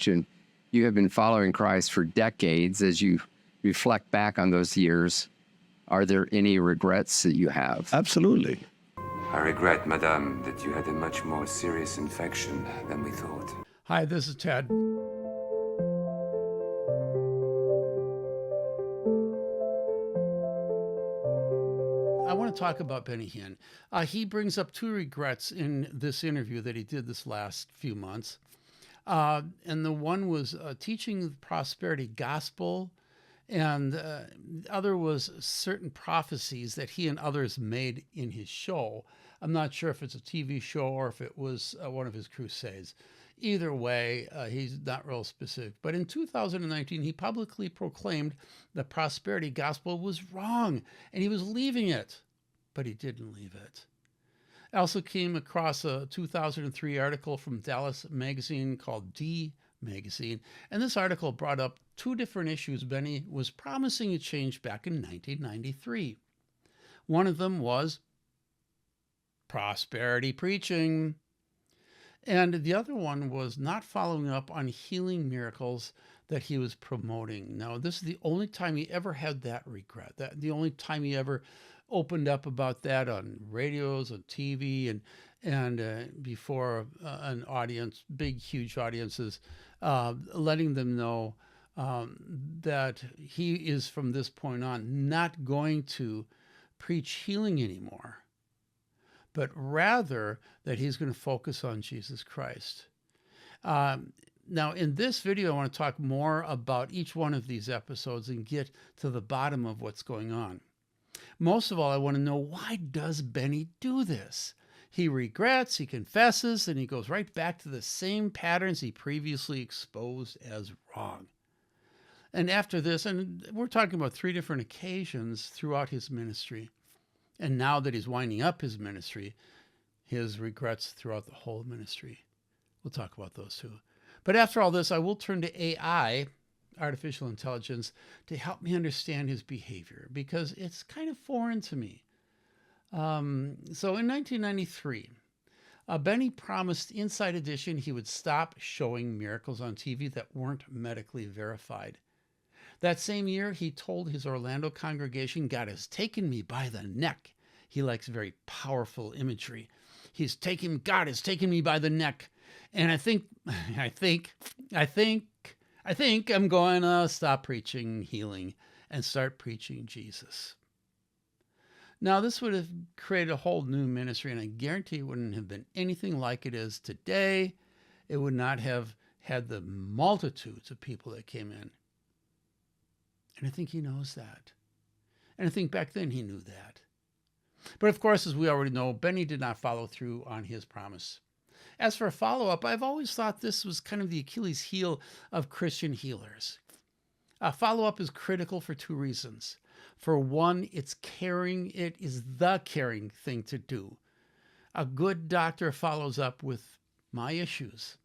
Christian. You have been following Christ for decades. As you reflect back on those years, are there any regrets that you have? Absolutely. I regret, madame, that you had a much more serious infection than we thought. Hi, this is Ted. I want to talk about Benny Hinn. He brings up two regrets in this interview that he did this last few months. And the one was teaching the prosperity gospel, and the other was certain prophecies that he and others made in his show. I'm not sure if it's a TV show or if it was one of his crusades. Either way, he's not real specific. But in 2019, he publicly proclaimed the prosperity gospel was wrong, and he was leaving it. But he didn't leave it. I also came across a 2003 article from Dallas magazine called D Magazine, and this article brought up two different issues Benny was promising to change back in 1993. One of them was prosperity preaching, and the other one was not following up on healing miracles that he was promoting. Now, this is the only time he ever had that regret, the only time he ever opened up about that on radios, on TV, and before an audience, big, huge audiences, letting them know that he is from this point on not going to preach healing anymore, but rather that he's going to focus on Jesus Christ. Now, in this video, I want to talk more about each one of these episodes and get to the bottom of what's going on. Most of all, I want to know, why does Benny do this? He regrets, he confesses, and he goes right back to the same patterns he previously exposed as wrong. And after this, and we're talking about 3 different occasions throughout his ministry, and now that he's winding up his ministry, his regrets throughout the whole ministry. We'll talk about those too. But after all this, I will turn to AI, artificial intelligence, to help me understand his behavior, because it's kind of foreign to me. So in 1993, Benny promised Inside Edition he would stop showing miracles on TV that weren't medically verified. That same year, he told his Orlando congregation, "God has taken me by the neck." He likes very powerful imagery. God has taken me by the neck. And I think I'm going to stop preaching healing and start preaching Jesus. Now, this would have created a whole new ministry, and I guarantee it wouldn't have been anything like it is today. It would not have had the multitudes of people that came in. And I think he knows that. And I think back then he knew that. But of course, as we already know, Benny did not follow through on his promise. As for a follow-up, I've always thought this was kind of the Achilles heel of Christian healers. Follow-up is critical for 2 reasons. For one, it's caring. It is the caring thing to do. A good doctor follows up with my issues,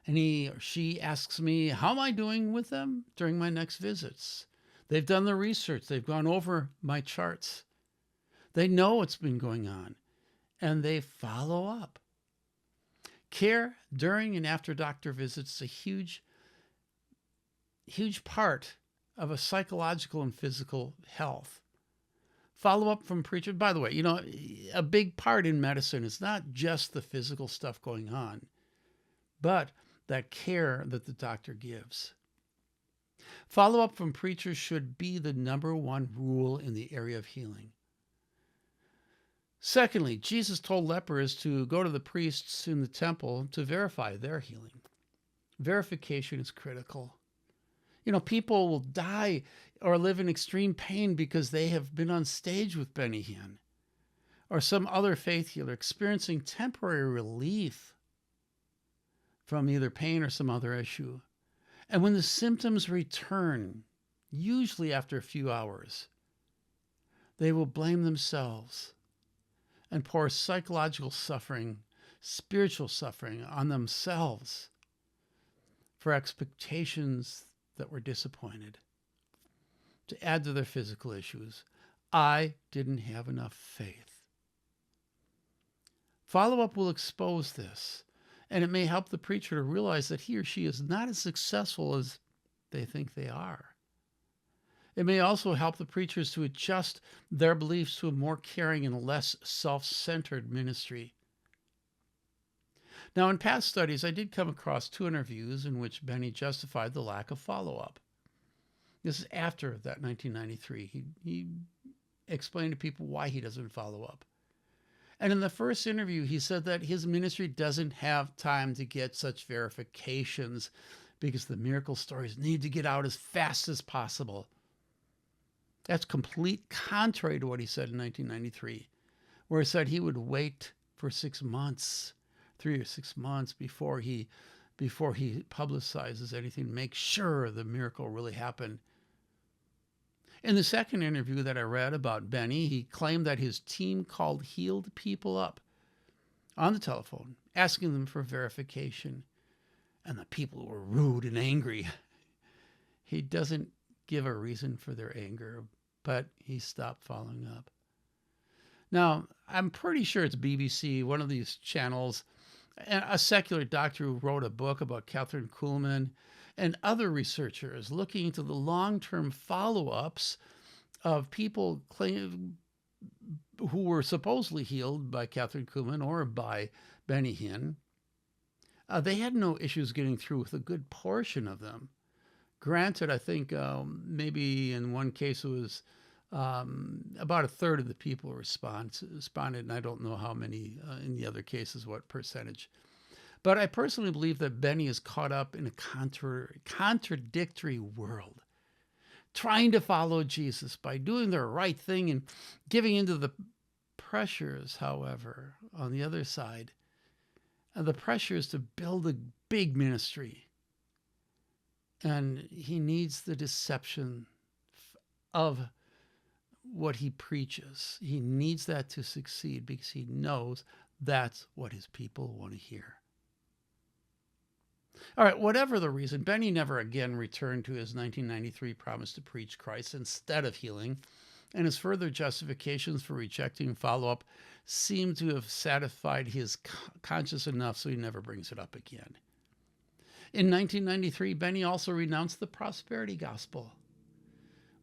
and he or she asks me, how am I doing with them during my next visits? They've done the research. They've gone over my charts. They know what's been going on, and they follow up. Care during and after doctor visits is a huge part of a psychological and physical health. Follow-up from preacher. By the way, a big part in medicine is not just the physical stuff going on, but that care that the doctor gives. Follow-up from preachers should be the number 1 rule in the area of healing. Secondly, Jesus told lepers to go to the priests in the temple to verify their healing. Verification is critical. People will die or live in extreme pain because they have been on stage with Benny Hinn or some other faith healer, experiencing temporary relief from either pain or some other issue. And when the symptoms return, usually after a few hours, they will blame themselves and pour psychological suffering, spiritual suffering on themselves for expectations that were disappointed, to add to their physical issues. I didn't have enough faith. Follow-up will expose this, And it may help the preacher to realize that he or she is not as successful as they think they are. It may also help the preachers to adjust their beliefs to a more caring and less self-centered ministry. Now, in past studies, I did come across 2 interviews in which Benny justified the lack of follow-up. This is after that 1993. He explained to people why he doesn't follow up. And in the first interview, he said that his ministry doesn't have time to get such verifications because the miracle stories need to get out as fast as possible. That's complete contrary to what he said in 1993, where he said he would wait for 6 months, 3 or 6 months before he publicizes anything, make sure the miracle really happened. In the second interview that I read about Benny, he claimed that his team called healed people up on the telephone, asking them for verification, and the people were rude and angry. He doesn't give a reason for their anger, but he stopped following up. Now, I'm pretty sure it's BBC, one of these channels, a secular doctor who wrote a book about Catherine Kuhlman and other researchers looking into the long-term follow-ups of people who were supposedly healed by Catherine Kuhlman or by Benny Hinn. They had no issues getting through with a good portion of them. Granted, I think maybe in one case it was about a third of the people responded, and I don't know how many in the other cases, what percentage. But I personally believe that Benny is caught up in a contradictory world, trying to follow Jesus by doing the right thing and giving into the pressures, however, on the other side. The pressure is to build a big ministry. And he needs the deception of what he preaches. He needs that to succeed because he knows that's what his people want to hear. All right, whatever the reason, Benny never again returned to his 1993 promise to preach Christ instead of healing, and his further justifications for rejecting follow-up seem to have satisfied his conscience enough so he never brings it up again. In 1993, Benny also renounced the prosperity gospel,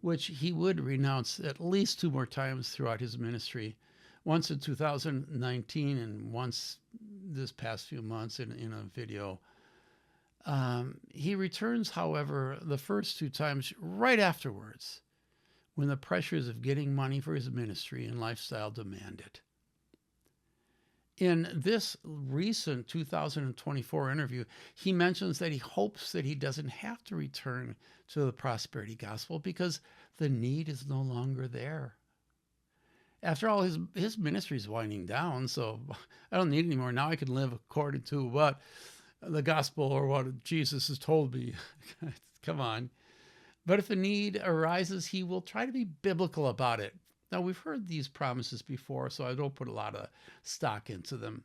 which he would renounce at least 2 more times throughout his ministry, once in 2019 and once this past few months in a video. He returns, however, the first 2 times right afterwards, when the pressures of getting money for his ministry and lifestyle demand it. In this recent 2024 interview, he mentions that he hopes that he doesn't have to return to the prosperity gospel because the need is no longer there. After all, his ministry is winding down, so I don't need it anymore. Now I can live according to what the gospel or what Jesus has told me. Come on. But if a need arises, he will try to be biblical about it. Now, we've heard these promises before, so I don't put a lot of stock into them.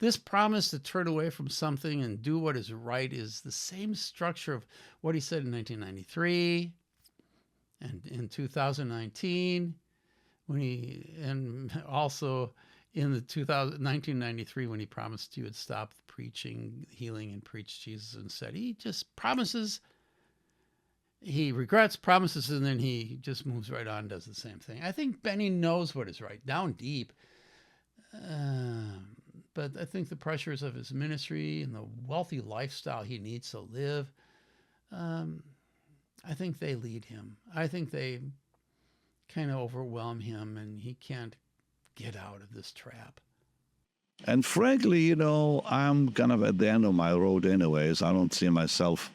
This promise to turn away from something and do what is right is the same structure of what he said in 1993 and in 2019, and also in the 1993 when he promised he would stop preaching healing and preach Jesus instead. He just promises. He regrets, promises, and then he just moves right on and does the same thing. I think Benny knows what is right, down deep. But I think the pressures of his ministry and the wealthy lifestyle he needs to live, I think they lead him. I think they kind of overwhelm him, and he can't get out of this trap. And frankly, I'm kind of at the end of my road anyways. I don't see myself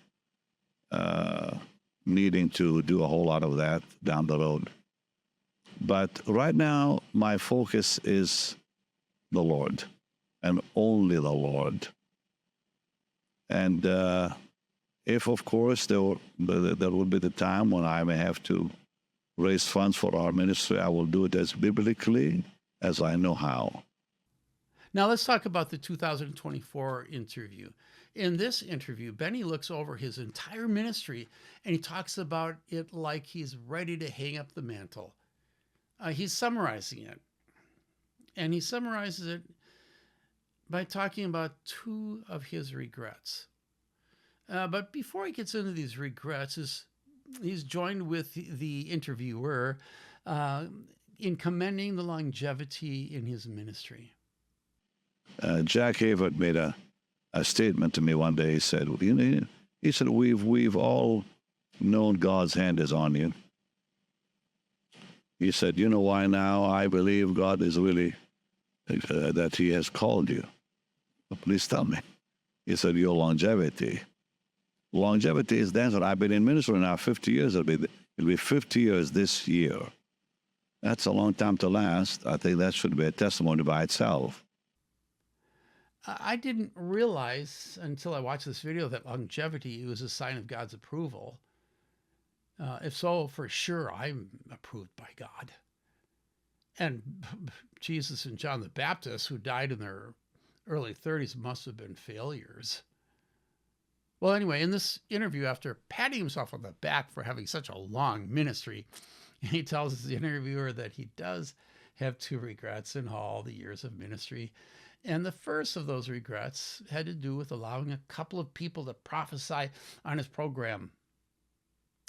needing to do a whole lot of that down the road. But right now, my focus is the Lord and only the Lord. And if, of course, there will be the time when I may have to raise funds for our ministry, I will do it as biblically as I know how. Now let's talk about the 2024 interview. In this interview, Benny looks over his entire ministry and he talks about it like he's ready to hang up the mantle. He's summarizing it. And he summarizes it by talking about two of his regrets. But before he gets into these regrets, he's joined with the interviewer in commending the longevity in his ministry. Jack Havert made a statement to me one day. He said, we've all known God's hand is on you. He said, you know why now I believe God is really, that he has called you. Please tell me. He said, your longevity. Longevity is the answer. I've been in ministry now 50 years. It'll be 50 years this year. That's a long time to last. I think that should be a testimony by itself. I didn't realize until I watched this video that longevity was a sign of God's approval. If so, for sure, I'm approved by God. And Jesus and John the Baptist, who died in their early 30s, must have been failures. Well, anyway, in this interview, after patting himself on the back for having such a long ministry, he tells the interviewer that he does have two regrets in all the years of ministry. And the first of those regrets had to do with allowing a couple of people to prophesy on his program.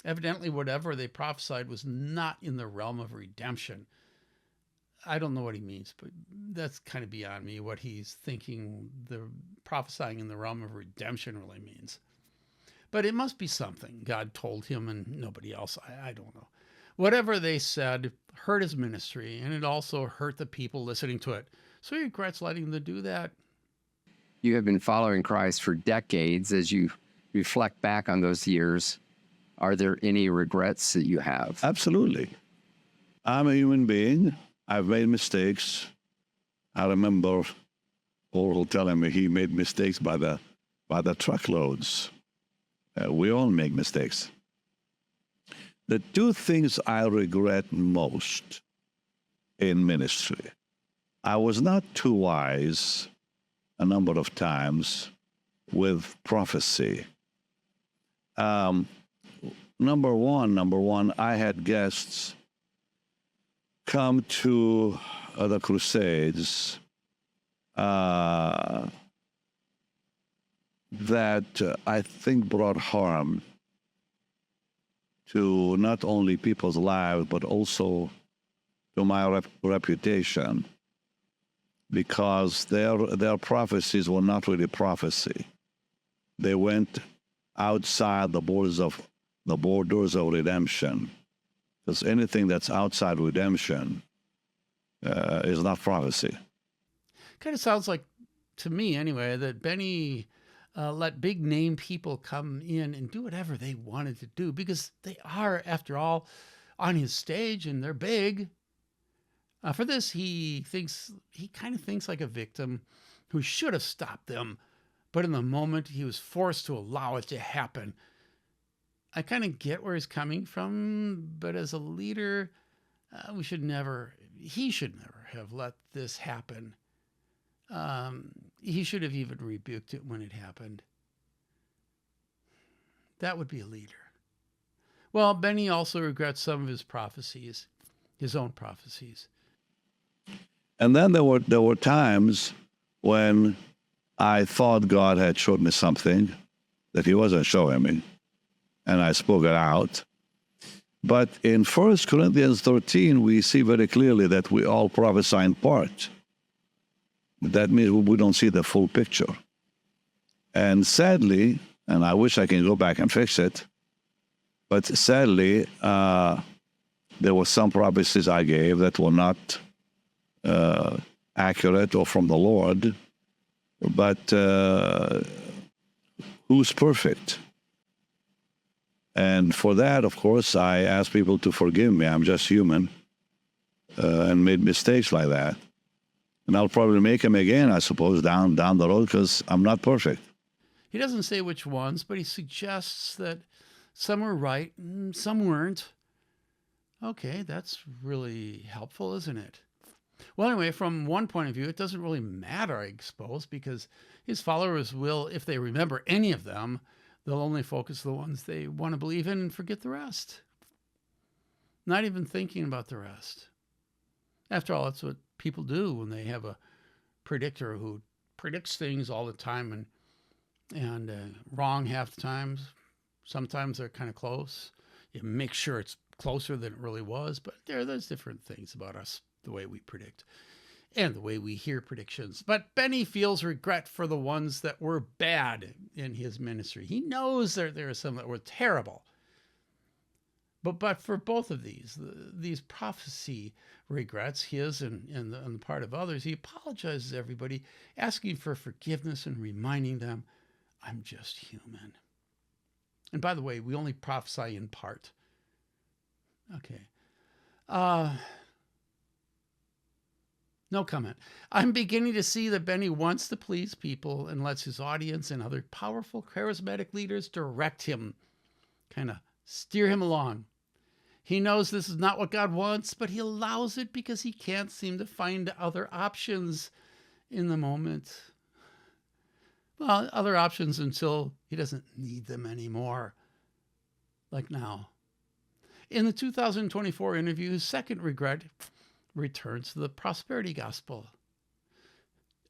Evidently, whatever they prophesied was not in the realm of redemption. I don't know what he means, but that's kind of beyond me, what he's thinking the prophesying in the realm of redemption really means. But it must be something God told him and nobody else. I don't know. Whatever they said hurt his ministry, and it also hurt the people listening to it. So he regrets letting them do that. You have been following Christ for decades. As you reflect back on those years, are there any regrets that you have? Absolutely. I'm a human being. I've made mistakes. I remember Oral telling me he made mistakes by the truckloads. We all make mistakes. The two things I regret most in ministry: I was not too wise a number of times with prophecy. Number one, I had guests come to the crusades that I think brought harm to not only people's lives, but also to my reputation, because their prophecies were not really prophecy. They went outside the borders of redemption. Because anything that's outside redemption is not prophecy. Kind of sounds like, to me anyway, that Benny let big name people come in and do whatever they wanted to do because they are, after all, on his stage and they're big. For this, he kind of thinks like a victim who should have stopped them, but in the moment he was forced to allow it to happen. I kind of get where he's coming from, but as a leader, he should never have let this happen. He should have even rebuked it when it happened. That would be a leader. Well, Benny also regrets some of his prophecies, his own prophecies. And then there were times when I thought God had showed me something that he wasn't showing me, and I spoke it out. But in 1 Corinthians 13, we see very clearly that we all prophesy in part. That means we don't see the full picture. And sadly, and I wish I can go back and fix it, but sadly, there were some prophecies I gave that were not accurate or from the Lord. But who's perfect? And for that, of course, I ask people to forgive me. I'm just human and made mistakes like that. And I'll probably make them again, I suppose, down the road, because I'm not perfect. He doesn't say which ones, but he suggests that some were right and some weren't. Okay, that's really helpful, isn't it? Well, anyway, from one point of view, it doesn't really matter, I suppose, because his followers will, if they remember any of them, they'll only focus the ones they want to believe in and forget the rest. Not even thinking about the rest. After all, that's what people do when they have a predictor who predicts things all the time and wrong half the times. Sometimes they're kind of close. You make sure it's closer than it really was, but there's different things about us, the way we predict and the way we hear predictions. But Benny feels regret for the ones that were bad in his ministry. He knows there are some that were terrible. But for both of these prophecy regrets, his and the part of others, he apologizes to everybody, asking for forgiveness and reminding them, I'm just human. And by the way, we only prophesy in part. Okay. No comment. I'm beginning to see that Benny wants to please people and lets his audience and other powerful, charismatic leaders direct him, kind of steer him along. He knows this is not what God wants, but he allows it because he can't seem to find other options in the moment. Well, other options until he doesn't need them anymore, like now. In the 2024 interview, his second regret returns to the prosperity gospel.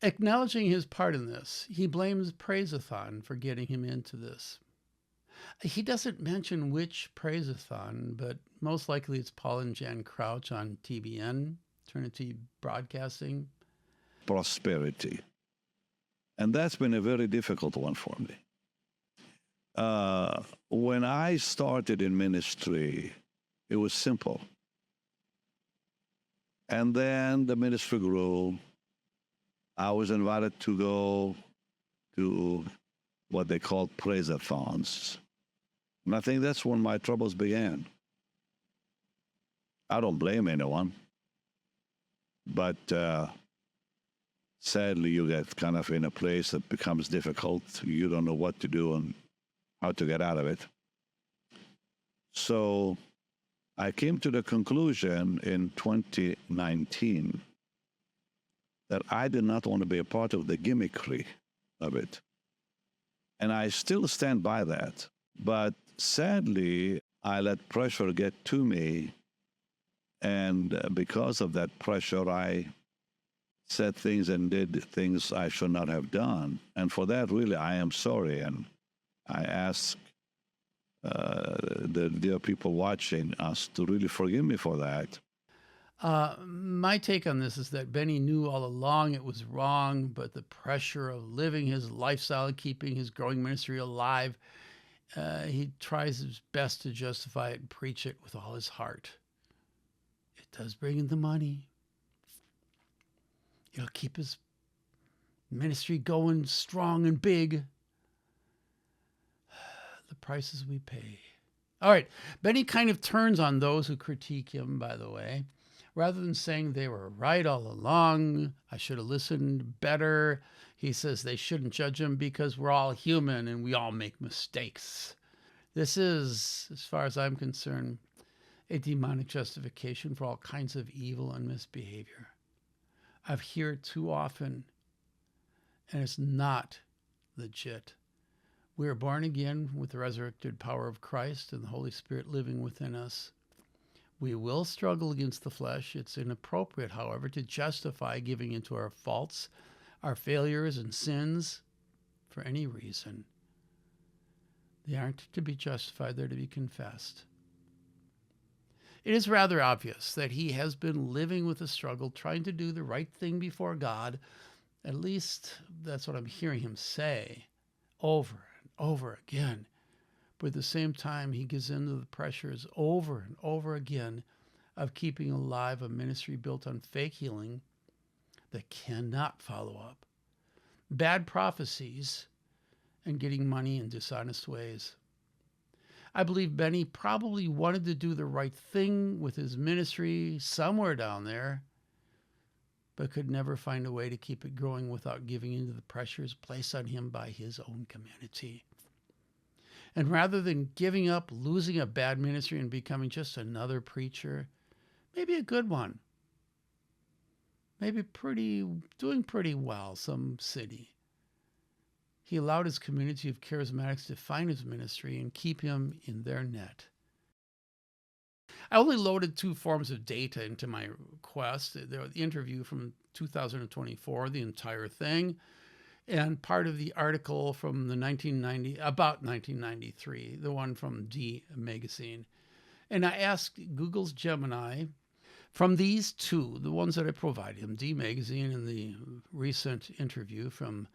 Acknowledging his part in this, he blames Praise-a-thon for getting him into this. He doesn't mention which Praise-a-thon, but most likely it's Paul and Jan Crouch on TBN, Trinity Broadcasting. Prosperity. And that's been a very difficult one for me. When I started in ministry, it was simple. And then the ministry grew. I was invited to go to what they call praise-a-thons. And I think that's when my troubles began. I don't blame anyone. But sadly, you get kind of in a place that becomes difficult. You don't know what to do and how to get out of it. So I came to the conclusion in 2019 that I did not want to be a part of the gimmickry of it. And I still stand by that. But sadly, I let pressure get to me. And because of that pressure, I said things and did things I should not have done. And for that, really, I am sorry. And I ask the dear people watching us to really forgive me for that. My take on this is that Benny knew all along it was wrong, but the pressure of living his lifestyle and keeping his growing ministry alive, he tries his best to justify it and preach it with all his heart. It does bring in the money. It'll keep his ministry going strong and big. The prices we pay. All right. Benny kind of turns on those who critique him, by the way. Rather than saying they were right all along, I should have listened better, he says they shouldn't judge him because we're all human and we all make mistakes. This is, as far as I'm concerned, a demonic justification for all kinds of evil and misbehavior. I've heard it too often, and it's not legit. We are born again with the resurrected power of Christ and the Holy Spirit living within us. We will struggle against the flesh. It's inappropriate, however, to justify giving into our faults, our failures and sins for any reason. They aren't to be justified, they're to be confessed. It is rather obvious that he has been living with a struggle, trying to do the right thing before God. At least that's what I'm hearing him say over and over again. But at the same time, he gives in to the pressures over and over again of keeping alive a ministry built on fake healing that cannot follow up, bad prophecies, and getting money in dishonest ways. I believe Benny probably wanted to do the right thing with his ministry somewhere down there, but could never find a way to keep it growing without giving in to the pressures placed on him by his own community. And rather than giving up, losing a bad ministry and becoming just another preacher, maybe a good one, maybe doing pretty well, some city, he allowed his community of charismatics to find his ministry and keep him in their net. I only loaded 2 forms of data into my quest. The interview from 2024, the entire thing, and part of the article from the about 1993, the one from D Magazine. And I asked Google's Gemini, from these two, the ones that I provided him, D Magazine and the recent interview from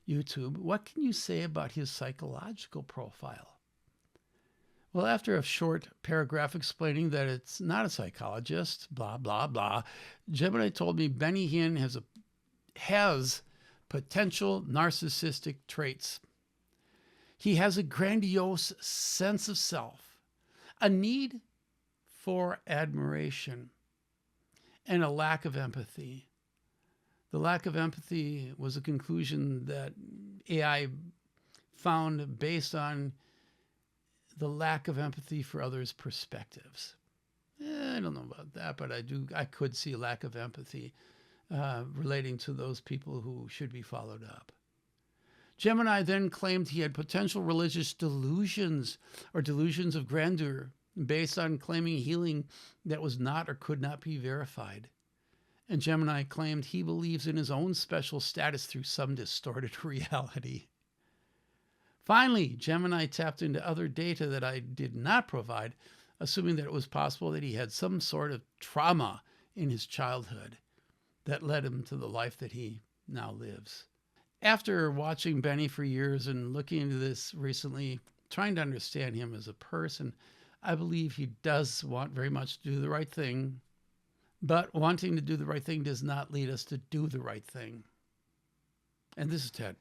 YouTube, what can you say about his psychological profile? Well, after a short paragraph explaining that it's not a psychologist, blah, blah, blah, Gemini told me Benny Hinn has potential narcissistic traits. He has a grandiose sense of self, a need for admiration, and a lack of empathy. The lack of empathy was a conclusion that AI found based on the lack of empathy for others' perspectives. I don't know about that, but I could see a lack of empathy relating to those people who should be followed up. Gemini then claimed he had potential religious delusions or delusions of grandeur based on claiming healing that was not or could not be verified. And Gemini claimed he believes in his own special status through some distorted reality. Finally, Gemini tapped into other data that I did not provide, assuming that it was possible that he had some sort of trauma in his childhood that led him to the life that he now lives. After watching Benny for years and looking into this recently, trying to understand him as a person, I believe he does want very much to do the right thing, but wanting to do the right thing does not lead us to do the right thing. And this is Ted.